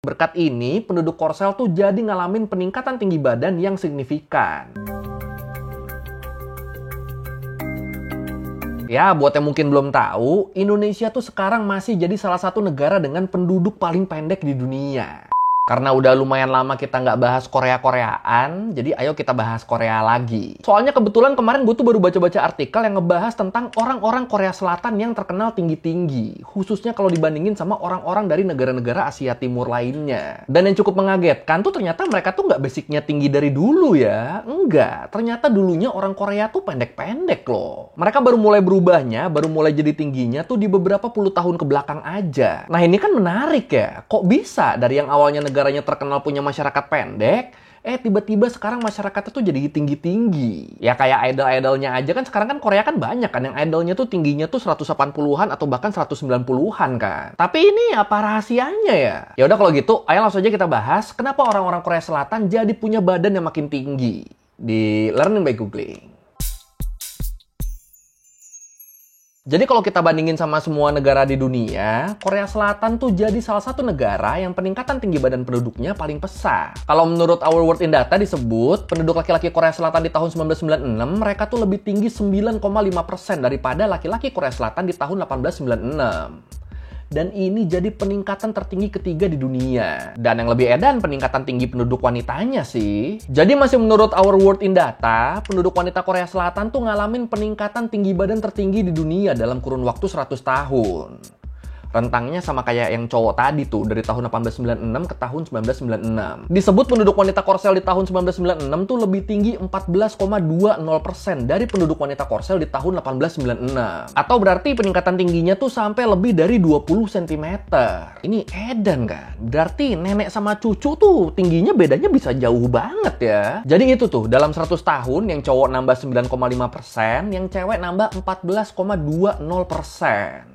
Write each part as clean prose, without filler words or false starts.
Berkat ini, penduduk Korsel tuh jadi ngalamin peningkatan tinggi badan yang signifikan. Ya, buat yang mungkin belum tahu, Indonesia tuh sekarang masih jadi salah satu negara dengan penduduk paling pendek di dunia. Karena udah lumayan lama kita nggak bahas Korea-Koreaan, jadi ayo kita bahas Korea lagi. Soalnya kebetulan kemarin gue tuh baru baca-baca artikel yang ngebahas tentang orang-orang Korea Selatan yang terkenal tinggi-tinggi. Khususnya kalau dibandingin sama orang-orang dari negara-negara Asia Timur lainnya. Dan yang cukup mengagetkan tuh ternyata mereka tuh nggak basicnya tinggi dari dulu ya. Enggak, ternyata dulunya orang Korea tuh pendek-pendek loh. Mereka baru mulai berubahnya, baru mulai jadi tingginya tuh di beberapa puluh tahun ke belakang aja. Nah ini kan menarik ya, kok bisa dari yang awalnya negaranya terkenal punya masyarakat pendek, tiba-tiba sekarang masyarakatnya tuh jadi tinggi-tinggi. Ya kayak idol-idolnya aja kan sekarang kan Korea kan banyak kan yang idolnya tuh tingginya tuh 180-an atau bahkan 190-an kan. Tapi ini apa rahasianya ya? Ya udah kalau gitu, ayo langsung aja kita bahas kenapa orang-orang Korea Selatan jadi punya badan yang makin tinggi di Learning by Googling. Jadi kalau kita bandingin sama semua negara di dunia, Korea Selatan tuh jadi salah satu negara yang peningkatan tinggi badan penduduknya paling pesat. Kalau menurut Our World in Data disebut, penduduk laki-laki Korea Selatan di tahun 1996, mereka tuh lebih tinggi 9,5% daripada laki-laki Korea Selatan di tahun 1896. Dan ini jadi peningkatan tertinggi ketiga di dunia. Dan yang lebih edan peningkatan tinggi penduduk wanitanya sih. Jadi masih menurut Our World in Data, penduduk wanita Korea Selatan tuh ngalamin peningkatan tinggi badan tertinggi di dunia dalam kurun waktu 100 tahun. Rentangnya sama kayak yang cowok tadi tuh, dari tahun 1896 ke tahun 1996. Disebut penduduk wanita Korsel di tahun 1996 tuh lebih tinggi 14,20% dari penduduk wanita Korsel di tahun 1896. Atau berarti peningkatan tingginya tuh sampai lebih dari 20 cm. Ini edan kan? Berarti nenek sama cucu tuh tingginya bedanya bisa jauh banget ya. Jadi itu tuh, dalam 100 tahun yang cowok nambah 9,5%, yang cewek nambah 14,20%.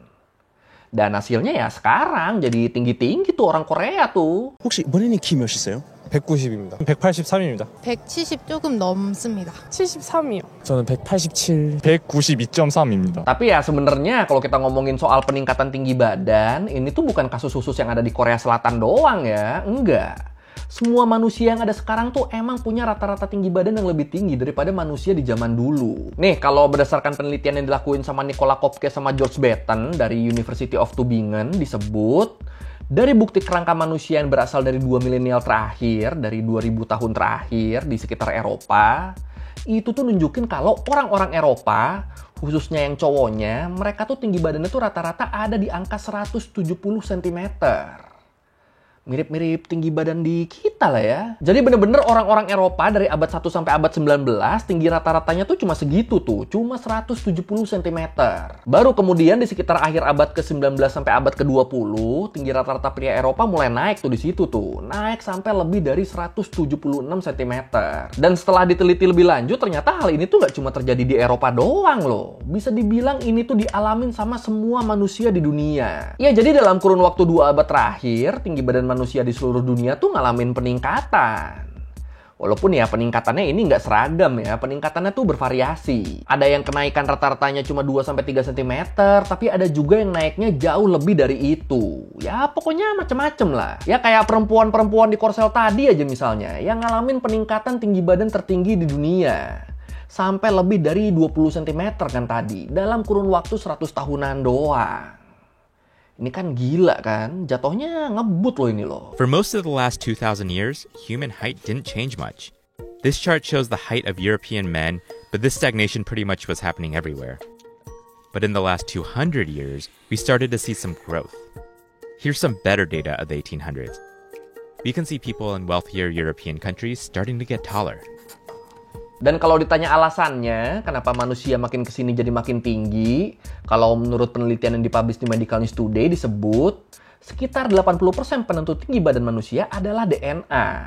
Dan hasilnya ya sekarang jadi tinggi-tinggi tuh orang Korea tuh. 혹시 본인이 키 몇이세요? 190입니다. 183입니다. 170 조금 넘습니다. 73이요. 저는 187, 192.3입니다. Tapi ya sebenarnya kalau kita ngomongin soal peningkatan tinggi badan, ini tuh bukan kasus khusus yang ada di Korea Selatan doang ya. Enggak. Semua manusia yang ada sekarang tuh emang punya rata-rata tinggi badan yang lebih tinggi daripada manusia di zaman dulu. Nih, kalau berdasarkan penelitian yang dilakuin sama Nicola Kopke sama George Batten dari University of Tübingen disebut, dari bukti kerangka manusia yang berasal dari 2 milenial terakhir, dari 2000 tahun terakhir di sekitar Eropa, itu tuh nunjukin kalau orang-orang Eropa, khususnya yang cowoknya, mereka tuh tinggi badannya tuh rata-rata ada di angka 170 cm. Mirip-mirip tinggi badan di kita lah ya. Jadi bener-bener orang-orang Eropa dari abad 1 sampai abad 19, tinggi rata-ratanya tuh cuma segitu tuh. Cuma 170 cm. Baru kemudian di sekitar akhir abad ke-19 sampai abad ke-20, tinggi rata-rata pria Eropa mulai naik tuh di situ tuh. Naik sampai lebih dari 176 cm. Dan setelah diteliti lebih lanjut, ternyata hal ini tuh gak cuma terjadi di Eropa doang loh. Bisa dibilang ini tuh dialamin sama semua manusia di dunia. Ya jadi dalam kurun waktu 2 abad terakhir, tinggi badan manusia di seluruh dunia tuh ngalamin peningkatan. Walaupun ya peningkatannya ini nggak seragam ya, peningkatannya tuh bervariasi. Ada yang kenaikan rata-ratanya cuma 2-3 cm, tapi ada juga yang naiknya jauh lebih dari itu. Ya pokoknya macem-macem lah. Ya kayak perempuan-perempuan di Korsel tadi aja misalnya, yang ngalamin peningkatan tinggi badan tertinggi di dunia. Sampai lebih dari 20 cm kan tadi, dalam kurun waktu 100 tahunan doang. Ini kan gila kan? Jatuhnya ngebut loh ini loh. For most of the last 2,000 years, human height didn't change much. This chart shows the height of European men, but this stagnation pretty much was happening everywhere. But in the last 200 years, we started to see some growth. Here's some better data of the 1800s. We can see people in wealthier European countries starting to get taller. Dan kalau ditanya alasannya, kenapa manusia makin kesini jadi makin tinggi, kalau menurut penelitian yang dipublish di Medical News Today disebut, sekitar 80% penentu tinggi badan manusia adalah DNA.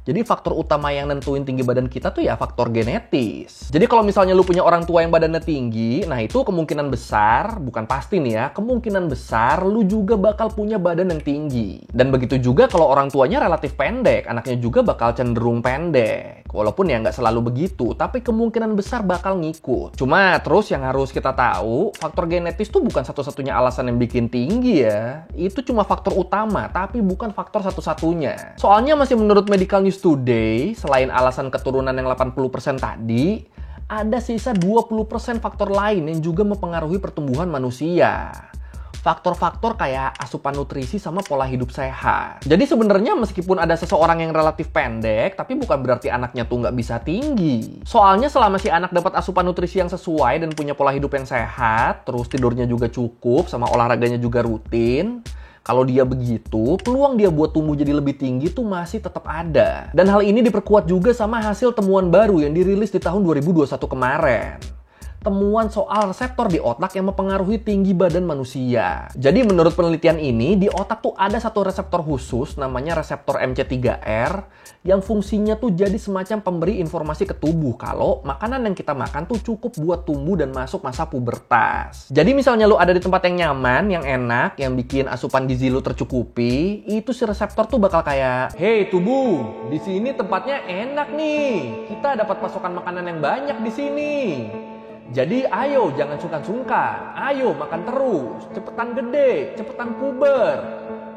Jadi faktor utama yang nentuin tinggi badan kita tuh ya faktor genetis. Jadi kalau misalnya lu punya orang tua yang badannya tinggi, nah itu kemungkinan besar, bukan pasti nih ya, kemungkinan besar lu juga bakal punya badan yang tinggi. Dan begitu juga kalau orang tuanya relatif pendek, anaknya juga bakal cenderung pendek. Walaupun ya nggak selalu begitu, tapi kemungkinan besar bakal ngikut. Cuma terus yang harus kita tahu, faktor genetis tuh bukan satu-satunya alasan yang bikin tinggi ya. Itu cuma faktor utama, tapi bukan faktor satu-satunya. Soalnya masih menurut Medical News Today, selain alasan keturunan yang 80% tadi, ada sisa 20% faktor lain yang juga mempengaruhi pertumbuhan manusia. Faktor-faktor kayak asupan nutrisi sama pola hidup sehat. Jadi sebenarnya meskipun ada seseorang yang relatif pendek, tapi bukan berarti anaknya tuh nggak bisa tinggi. Soalnya selama si anak dapat asupan nutrisi yang sesuai dan punya pola hidup yang sehat, terus tidurnya juga cukup, sama olahraganya juga rutin, kalau dia begitu, peluang dia buat tumbuh jadi lebih tinggi tuh masih tetap ada. Dan hal ini diperkuat juga sama hasil temuan baru yang dirilis di tahun 2021 kemarin. Temuan soal reseptor di otak yang mempengaruhi tinggi badan manusia. Jadi menurut penelitian ini, di otak tuh ada satu reseptor khusus namanya reseptor MC3R yang fungsinya tuh jadi semacam pemberi informasi ke tubuh kalau makanan yang kita makan tuh cukup buat tumbuh dan masuk masa pubertas. Jadi misalnya lu ada di tempat yang nyaman, yang enak, yang bikin asupan gizi lu tercukupi, itu si reseptor tuh bakal kayak, "Hey tubuh, di sini tempatnya enak nih. Kita dapat pasokan makanan yang banyak di sini. Jadi ayo jangan sungkan-sungkan, ayo makan terus, cepetan gede, cepetan puber.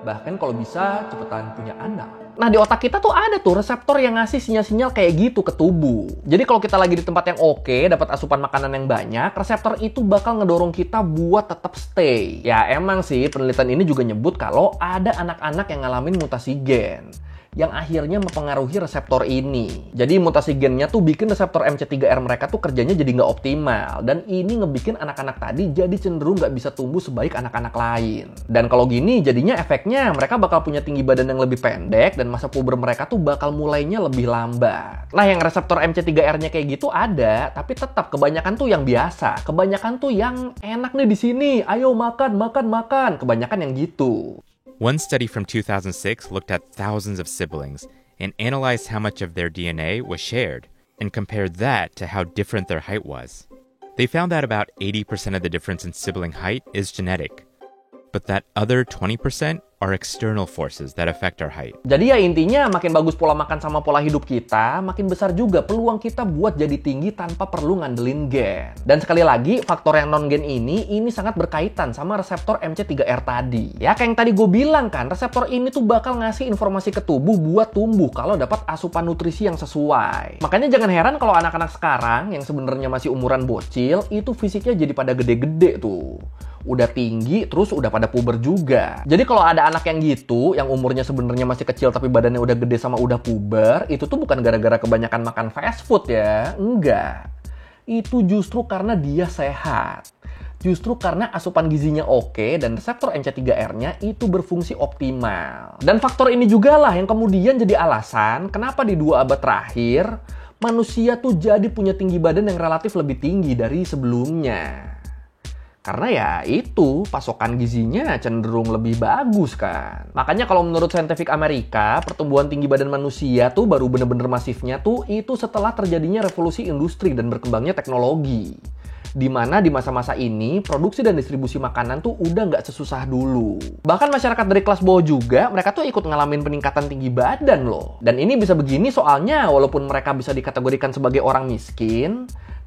Bahkan kalau bisa cepetan punya anak." Nah di otak kita tuh ada tuh reseptor yang ngasih sinyal-sinyal kayak gitu ke tubuh. Jadi kalau kita lagi di tempat yang oke, dapat asupan makanan yang banyak, reseptor itu bakal ngedorong kita buat tetap stay. Ya emang sih penelitian ini juga nyebut kalau ada anak-anak yang ngalamin mutasi gen yang akhirnya mempengaruhi reseptor ini. Jadi mutasi gennya tuh bikin reseptor MC3R mereka tuh kerjanya jadi nggak optimal. Dan ini ngebikin anak-anak tadi jadi cenderung nggak bisa tumbuh sebaik anak-anak lain. Dan kalau gini jadinya efeknya mereka bakal punya tinggi badan yang lebih pendek dan masa puber mereka tuh bakal mulainya lebih lambat. Nah yang reseptor MC3R-nya kayak gitu ada, tapi tetap kebanyakan tuh yang biasa. Kebanyakan tuh yang enak nih di sini, ayo makan, makan, makan. Kebanyakan yang gitu. One study from 2006 looked at thousands of siblings and analyzed how much of their DNA was shared and compared that to how different their height was. They found that about 80% of the difference in sibling height is genetic, but that other 20% are external forces that affect our height. Jadi ya intinya makin bagus pola makan sama pola hidup kita, makin besar juga peluang kita buat jadi tinggi tanpa perlu ngandelin gen. Dan sekali lagi, faktor yang non-gen ini sangat berkaitan sama reseptor MC3R tadi. Ya kayak yang tadi gue bilang kan, reseptor ini tuh bakal ngasih informasi ke tubuh buat tumbuh kalau dapat asupan nutrisi yang sesuai. Makanya jangan heran kalau anak-anak sekarang yang sebenarnya masih umuran bocil, itu fisiknya jadi pada gede-gede tuh. Udah tinggi, terus udah pada puber juga. Jadi kalau ada anak yang gitu, yang umurnya sebenarnya masih kecil tapi badannya udah gede sama udah puber, itu tuh bukan gara-gara kebanyakan makan fast food ya. Enggak. Itu justru karena dia sehat. Justru karena asupan gizinya oke dan reseptor MC3R-nya itu berfungsi optimal. Dan faktor ini juga lah yang kemudian jadi alasan kenapa di 2 abad terakhir, manusia tuh jadi punya tinggi badan yang relatif lebih tinggi dari sebelumnya. Karena ya itu, pasokan gizinya cenderung lebih bagus kan. Makanya kalau menurut Scientific America, pertumbuhan tinggi badan manusia tuh baru bener-bener masifnya tuh itu setelah terjadinya revolusi industri dan berkembangnya teknologi. Dimana di masa-masa ini, produksi dan distribusi makanan tuh udah nggak sesusah dulu. Bahkan masyarakat dari kelas bawah juga, mereka tuh ikut ngalamin peningkatan tinggi badan loh. Dan ini bisa begini soalnya, walaupun mereka bisa dikategorikan sebagai orang miskin,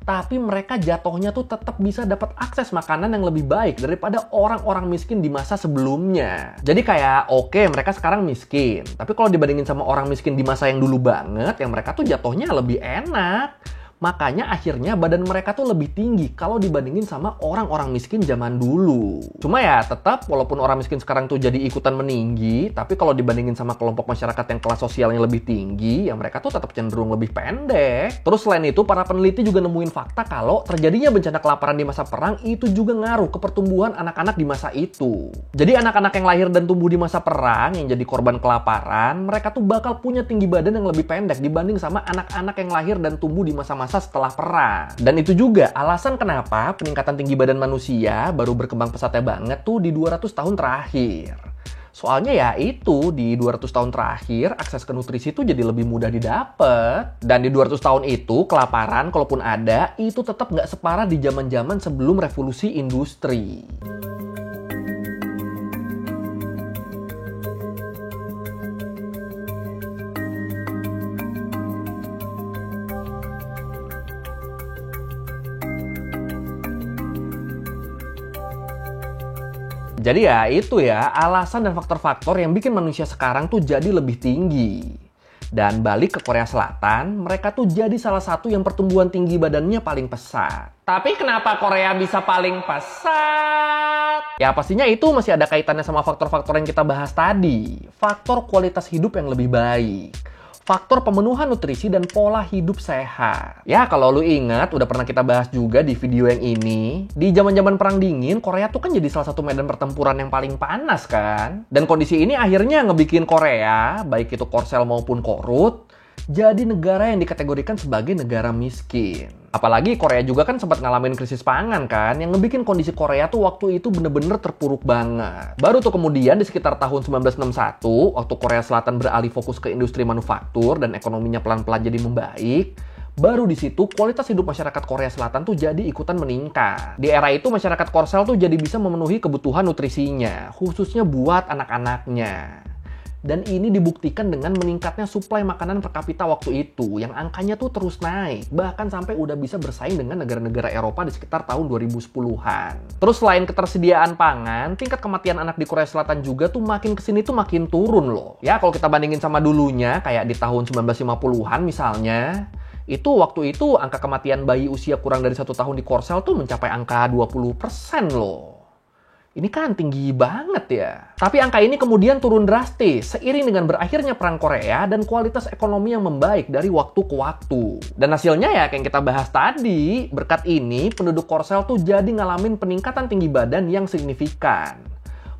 tapi mereka jatuhnya tuh tetap bisa dapat akses makanan yang lebih baik daripada orang-orang miskin di masa sebelumnya. Jadi kayak oke, mereka sekarang miskin, tapi kalau dibandingin sama orang miskin di masa yang dulu banget, yang mereka tuh jatuhnya lebih enak. Makanya akhirnya badan mereka tuh lebih tinggi kalau dibandingin sama orang-orang miskin zaman dulu. Cuma ya tetap walaupun orang miskin sekarang tuh jadi ikutan meninggi, tapi kalau dibandingin sama kelompok masyarakat yang kelas sosialnya lebih tinggi, ya mereka tuh tetap cenderung lebih pendek. Terus selain itu, para peneliti juga nemuin fakta kalau terjadinya bencana kelaparan di masa perang itu juga ngaruh ke pertumbuhan anak-anak di masa itu. Jadi anak-anak yang lahir dan tumbuh di masa perang yang jadi korban kelaparan, mereka tuh bakal punya tinggi badan yang lebih pendek dibanding sama anak-anak yang lahir dan tumbuh di masa-masa setelah perang. Dan itu juga alasan kenapa peningkatan tinggi badan manusia baru berkembang pesatnya banget tuh di 200 tahun terakhir. Soalnya ya itu, di 200 tahun terakhir, akses ke nutrisi itu jadi lebih mudah didapat. Dan di 200 tahun itu, kelaparan kalaupun ada, itu tetap nggak separah di zaman-zaman sebelum revolusi industri. Jadi ya itu ya, alasan dan faktor-faktor yang bikin manusia sekarang tuh jadi lebih tinggi. Dan balik ke Korea Selatan, mereka tuh jadi salah satu yang pertumbuhan tinggi badannya paling pesat. Tapi kenapa Korea bisa paling pesat? Ya pastinya itu masih ada kaitannya sama faktor-faktor yang kita bahas tadi. Faktor kualitas hidup yang lebih baik. Faktor pemenuhan nutrisi dan pola hidup sehat. Ya, kalau lu ingat, udah pernah kita bahas juga di video yang ini. Di zaman-zaman perang dingin, Korea tuh kan jadi salah satu medan pertempuran yang paling panas kan. Dan kondisi ini akhirnya ngebikin Korea, baik itu Korsel maupun Korut, jadi negara yang dikategorikan sebagai negara miskin. Apalagi Korea juga kan sempat ngalamin krisis pangan kan, yang ngebikin kondisi Korea tuh waktu itu bener-bener terpuruk banget. Baru tuh kemudian di sekitar tahun 1961, waktu Korea Selatan beralih fokus ke industri manufaktur dan ekonominya pelan-pelan jadi membaik, baru di situ kualitas hidup masyarakat Korea Selatan tuh jadi ikutan meningkat. Di era itu masyarakat Korsel tuh jadi bisa memenuhi kebutuhan nutrisinya, khususnya buat anak-anaknya. Dan ini dibuktikan dengan meningkatnya suplai makanan per kapita waktu itu, yang angkanya tuh terus naik, bahkan sampai udah bisa bersaing dengan negara-negara Eropa di sekitar tahun 2010-an. Terus selain ketersediaan pangan, tingkat kematian anak di Korea Selatan juga tuh makin kesini tuh makin turun loh. Ya kalau kita bandingin sama dulunya, kayak di tahun 1950-an misalnya, itu waktu itu angka kematian bayi usia kurang dari 1 tahun di Korsel tuh mencapai angka 20% loh. Ini kan tinggi banget ya. Tapi angka ini kemudian turun drastis seiring dengan berakhirnya Perang Korea dan kualitas ekonomi yang membaik dari waktu ke waktu. Dan hasilnya ya kayak yang kita bahas tadi, berkat ini penduduk Korsel tuh jadi ngalamin peningkatan tinggi badan yang signifikan.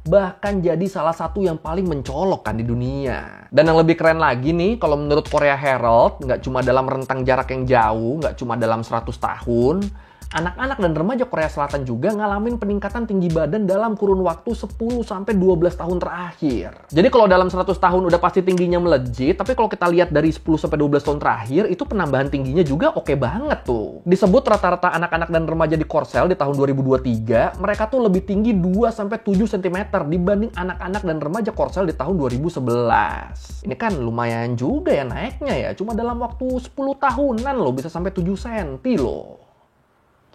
Bahkan jadi salah satu yang paling mencolok kan di dunia. Dan yang lebih keren lagi nih, kalau menurut Korea Herald, nggak cuma dalam rentang jarak yang jauh, nggak cuma dalam 100 tahun, anak-anak dan remaja Korea Selatan juga ngalamin peningkatan tinggi badan dalam kurun waktu 10-12 tahun terakhir. Jadi kalau dalam 100 tahun udah pasti tingginya melejit, tapi kalau kita lihat dari 10-12 tahun terakhir, itu penambahan tingginya juga oke banget tuh. Disebut rata-rata anak-anak dan remaja di Korsel di tahun 2023, mereka tuh lebih tinggi 2-7 cm dibanding anak-anak dan remaja Korsel di tahun 2011. Ini kan lumayan juga ya naiknya ya, cuma dalam waktu 10 tahunan loh bisa sampai 7 cm loh.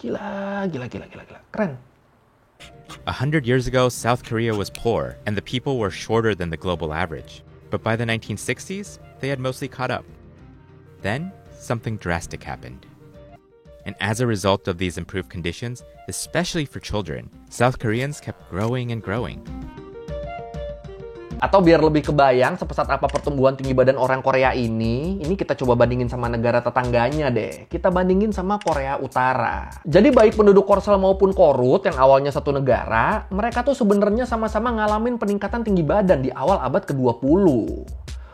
Gila. Keren. 100 years ago, South Korea was poor, and the people were shorter than the global average. But by the 1960s, they had mostly caught up. Then, something drastic happened. And as a result of these improved conditions, especially for children, South Koreans kept growing and growing. Atau biar lebih kebayang sepesat apa pertumbuhan tinggi badan orang Korea ini kita coba bandingin sama negara tetangganya deh. Kita bandingin sama Korea Utara. Jadi baik penduduk Korsel maupun Korut yang awalnya satu negara, mereka tuh sebenarnya sama-sama ngalamin peningkatan tinggi badan di awal abad ke-20.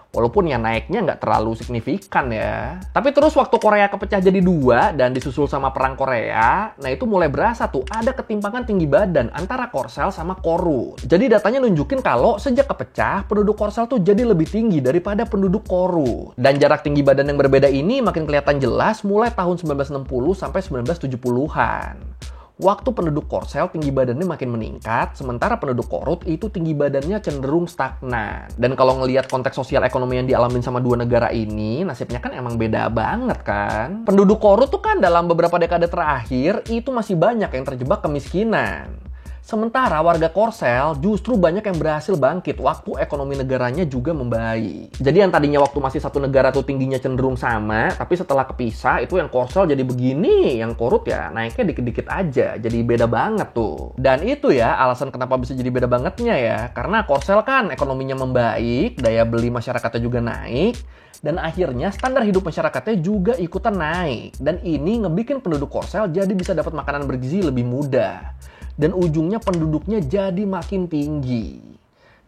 Walaupun ya naiknya nggak terlalu signifikan ya. Tapi terus waktu Korea kepecah jadi dua dan disusul sama Perang Korea, nah itu mulai berasa tuh ada ketimpangan tinggi badan antara Korsel sama Korut. Jadi datanya nunjukin kalau sejak kepecah, penduduk Korsel tuh jadi lebih tinggi daripada penduduk Korut. Dan jarak tinggi badan yang berbeda ini makin kelihatan jelas mulai tahun 1960 sampai 1970-an. Waktu penduduk Korsel tinggi badannya makin meningkat, sementara penduduk Korut itu tinggi badannya cenderung stagnan. Dan kalau ngelihat konteks sosial ekonomi yang dialamin sama dua negara ini, nasibnya kan emang beda banget kan. Penduduk Korut tuh kan dalam beberapa dekade terakhir itu masih banyak yang terjebak kemiskinan. Sementara warga Korsel justru banyak yang berhasil bangkit waktu ekonomi negaranya juga membaik. Jadi yang tadinya waktu masih satu negara tuh tingginya cenderung sama, tapi setelah kepisah itu yang Korsel jadi begini, yang Korut ya naiknya dikit-dikit aja, jadi beda banget tuh. Dan itu ya alasan kenapa bisa jadi beda bangetnya ya, karena Korsel kan ekonominya membaik, daya beli masyarakatnya juga naik, dan akhirnya standar hidup masyarakatnya juga ikutan naik. Dan ini ngebikin penduduk Korsel jadi bisa dapat makanan bergizi lebih mudah. Dan ujungnya penduduknya jadi makin tinggi.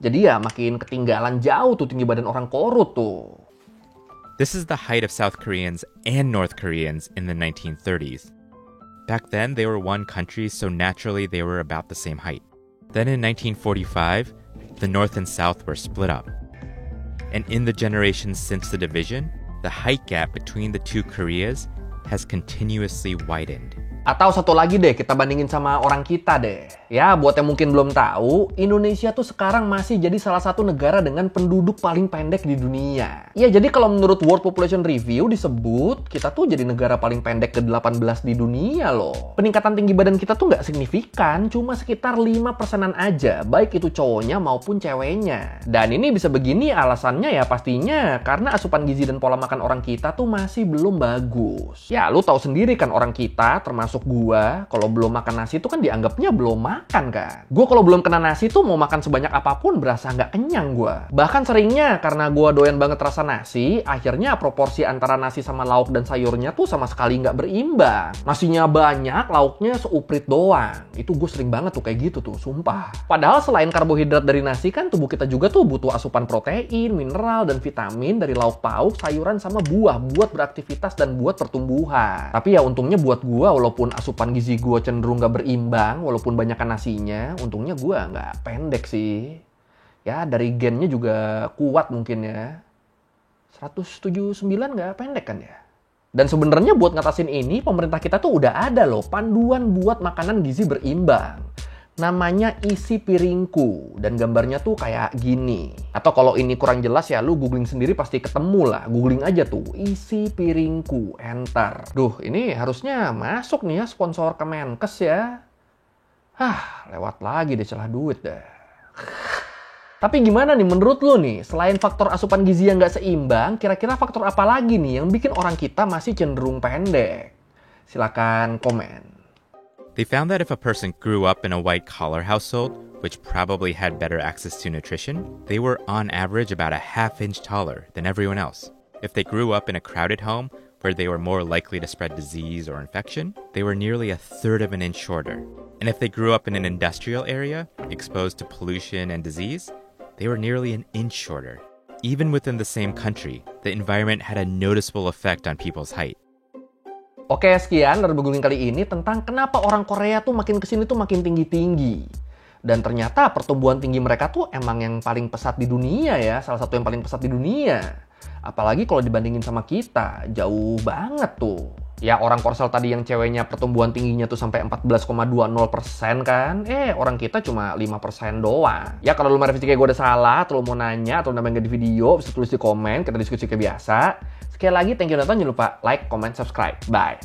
Jadi ya makin ketinggalan jauh tuh tinggi badan orang Korut tuh. This is the height of South Koreans and North Koreans in the 1930s. Back then, they were one country, so naturally they were about the same height. Then in 1945, the North and South were split up. And in the generations since the division, the height gap between the two Koreas has continuously widened. Atau satu lagi deh, kita bandingin sama orang kita deh. Ya, buat yang mungkin belum tahu, Indonesia tuh sekarang masih jadi salah satu negara dengan penduduk paling pendek di dunia. Ya, jadi kalau menurut World Population Review disebut, kita tuh jadi negara paling pendek ke-18 di dunia loh. Peningkatan tinggi badan kita tuh nggak signifikan, cuma sekitar 5%-an aja, baik itu cowoknya maupun ceweknya. Dan ini bisa begini alasannya ya pastinya, karena asupan gizi dan pola makan orang kita tuh masih belum bagus. Ya, lu tahu sendiri kan orang kita, termasuk gua, kalau belum makan nasi tuh kan dianggapnya belum makan kan. Gua kalau belum kena nasi tuh mau makan sebanyak apapun berasa nggak kenyang gua. Bahkan seringnya karena gua doyan banget rasa nasi, akhirnya proporsi antara nasi sama lauk dan sayurnya tuh sama sekali nggak berimbang. Nasinya banyak, lauknya seuprit doang. Itu gue sering banget tuh kayak gitu tuh, sumpah. Padahal selain karbohidrat dari nasi kan tubuh kita juga tuh butuh asupan protein, mineral, dan vitamin dari lauk pauk, sayuran, sama buah buat beraktivitas dan buat pertumbuhan. Tapi ya untungnya buat gua, walaupun asupan gizi gue cenderung gak berimbang, walaupun banyakan nasinya, untungnya gue gak pendek sih. Ya, dari gennya juga kuat mungkin ya. 179 gak pendek kan ya. Dan sebenarnya buat ngatasin ini, pemerintah kita tuh udah ada loh panduan buat makanan gizi berimbang. Namanya Isi Piringku, dan gambarnya tuh kayak gini. Atau kalau ini kurang jelas ya lu googling sendiri pasti ketemu lah. Googling aja tuh Isi Piringku, enter. Duh, ini harusnya masuk nih ya sponsor Kemenkes ya. Lewat lagi deh celah duit dah. Tapi gimana nih menurut lu nih, selain faktor asupan gizi yang gak seimbang, kira-kira faktor apa lagi nih yang bikin orang kita masih cenderung pendek? Silakan komen. They found that if a person grew up in a white-collar household, which probably had better access to nutrition, they were on average about a half-inch taller than everyone else. If they grew up in a crowded home, where they were more likely to spread disease or infection, they were nearly a third of an inch shorter. And if they grew up in an industrial area, exposed to pollution and disease, they were nearly an inch shorter. Even within the same country, the environment had a noticeable effect on people's height. Oke, sekian dari googling kali ini tentang kenapa orang Korea tuh makin kesini tuh makin tinggi-tinggi. Dan ternyata pertumbuhan tinggi mereka tuh emang yang paling pesat di dunia ya, salah satu yang paling pesat di dunia. Apalagi kalau dibandingin sama kita, jauh banget tuh. Ya orang Korsel tadi yang ceweknya pertumbuhan tingginya tuh sampai 14,20% kan. Orang kita cuma 5% doang. Ya kalau lu merevisi kayak gue udah salah, atau lu mau nanya, atau nambahin di video, bisa tulis di komen, kita diskusi kayak biasa. Sekali lagi, thank you nonton, jangan lupa like, comment, subscribe. Bye!